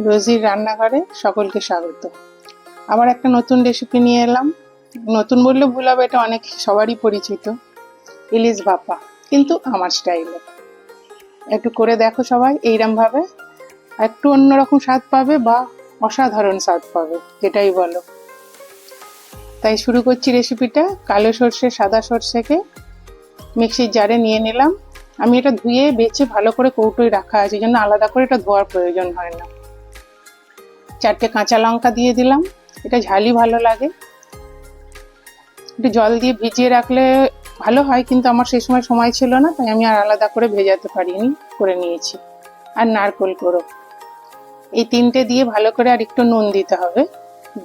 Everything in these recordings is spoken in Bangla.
রোজির রান্নাঘরে সকলকে স্বাগত। আবার একটা নতুন রেসিপি নিয়ে এলাম। নতুন বললে ভুল হবে, এটা অনেক সবারই পরিচিত, ইলিশ ভাপা, কিন্তু আমার স্টাইলে। একটু করে দেখো সবাই, এইরকম ভাবে একটু অন্যরকম স্বাদ পাবে বা অসাধারণ স্বাদ পাবে, যেটাই বলো। তাই শুরু করছি রেসিপিটা। কালো সর্ষে সাদা সর্ষেকে মিক্সির জারে নিয়ে নিলাম। আমি এটা ধুয়ে বেছে ভালো করে কৌটোয় রাখা আছে, জন্য আলাদা করে এটা ধোয়ার প্রয়োজন হয় না। 4টে কাঁচা লঙ্কা দিয়ে দিলাম, এটা ঝালই ভালো লাগে। একটু জল দিয়ে ভিজিয়ে রাখলে ভালো হয়, কিন্তু আমার সেই সময় ছিল না, তাই আমি আর আলাদা করে ভেজাতে পারিনি, করে নিয়েছি। আর নারকেল কোড়ো, এই 3টে দিয়ে ভালো করে আর একটু নুন দিতে হবে,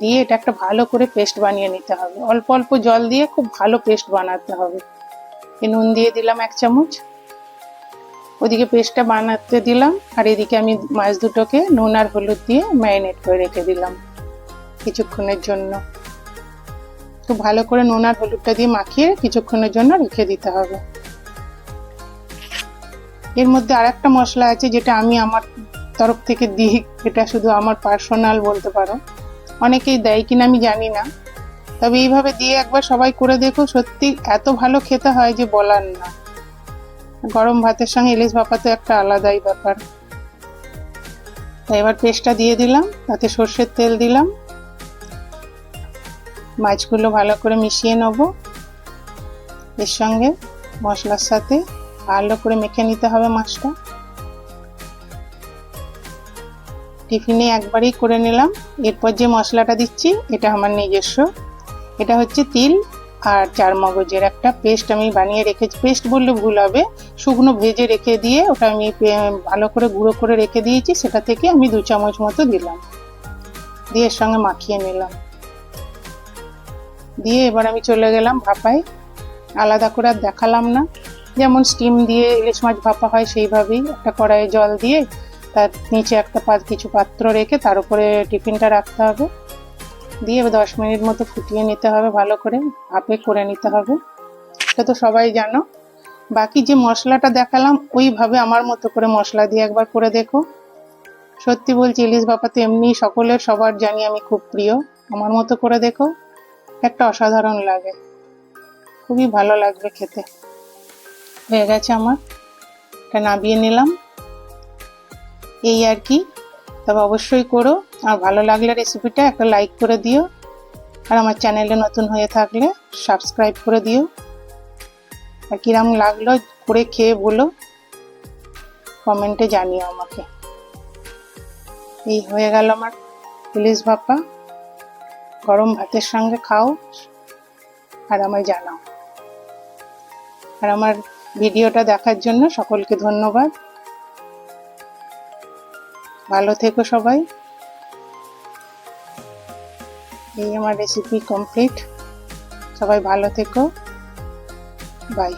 দিয়ে এটা একটা ভালো করে পেস্ট বানিয়ে নিতে হবে। অল্প অল্প জল দিয়ে খুব ভালো পেস্ট বানাতে হবে। এই নুন দিয়ে দিলাম 1 চামচ, ওদিকে পেস্টটা বানাতে দিলাম, আর এদিকে আমি মাছ দুটোকে নুন আর হলুদ দিয়ে ম্যারিনেট করে রেখে দিলাম কিছুক্ষণের জন্য। খুব ভালো করে নুন আর হলুদটা দিয়ে মাখিয়ে কিছুক্ষণের জন্য রেখে দিতে হবে। এর মধ্যে আর একটা মশলা আছে, যেটা আমি আমার তরফ থেকে দিই, এটা শুধু আমার পার্সোনাল বলতে পারো, অনেকেই দেয় কিনা আমি জানি না, তবে এইভাবে দিয়ে একবার সবাই করে দেখো, সত্যি এত ভালো খেতে হয় যে বলার না। গরম ভাতের সঙ্গে ইলিশ ভাপা তো একটা আলাদাই ব্যাপার। এবার পেস্টটা দিয়ে দিলাম, তাতে সর্ষের তেল দিলাম, মাছগুলো ভালো করে মিশিয়ে নেব। এর সঙ্গে মশলার সাথে ভালো করে মেখে নিতে হবে মাছটা। টিফিনে একবারই করে নিলাম। এরপর যে মশলাটা দিচ্ছি, এটা আমার নিজস্ব, এটা হচ্ছে তিল আর চারমগজের একটা পেস্ট আমি বানিয়ে রেখেছি। পেস্ট বললে ভুল হবে, শুকনো ভেজে রেখে দিয়ে ওটা আমি ভালো করে গুঁড়ো করে রেখে দিয়েছি, সেটা থেকে আমি 2 চামচ মতো দিলাম, দিয়ে এর সঙ্গে মাখিয়ে নিলাম। দিয়ে এবার আমি চলে গেলাম ভাপায়। আলাদা করে আর দেখালাম না, যেমন স্টিম দিয়ে ইলিশ মাছ ভাপা হয় সেইভাবেই একটা কড়াইয়ে জল দিয়ে তার নিচে একটা কিছু পাত্র রেখে তার উপরে টিফিনটা রাখতে হবে, দিয়ে 10 মিনিট মতো ফুটিয়ে নিতে হবে, ভালো করে ভাপে করে নিতে হবে। এটা তো সবাই জানো। বাকি যে মশলাটা দেখালাম, ওইভাবে আমার মতো করে মশলা দিয়ে একবার করে দেখো। সত্যি বলছি, ইলিশ ভাপা তো এমনি সকলের সবার জানি আমি খুব প্রিয়, আমার মতো করে দেখো, একটা অসাধারণ লাগে, খুবই ভালো লাগবে খেতে। হয়ে গেছে আমার, এটা নামিয়ে নিলাম। এই আর কি, তবে অবশ্যই করো, আর ভালো লাগলে রেসিপিটা একটা লাইক করে দিও, আর আমার চ্যানেলে নতুন হয়ে থাকলে সাবস্ক্রাইব করে দিও। আর কিরম লাগলো করে খেয়ে বলো, কমেন্টে জানিও আমাকে। এই হয়ে গেল আমার ইলিশ ভাপা, গরম ভাতের সঙ্গে খাও আর আমায় জানাও। আর আমার ভিডিওটা দেখার জন্য সকলকে ধন্যবাদ। ভালো থেকো সবাই। এই আমার রেসিপি কমপ্লিট, সবাই ভালো থেকো, বাই।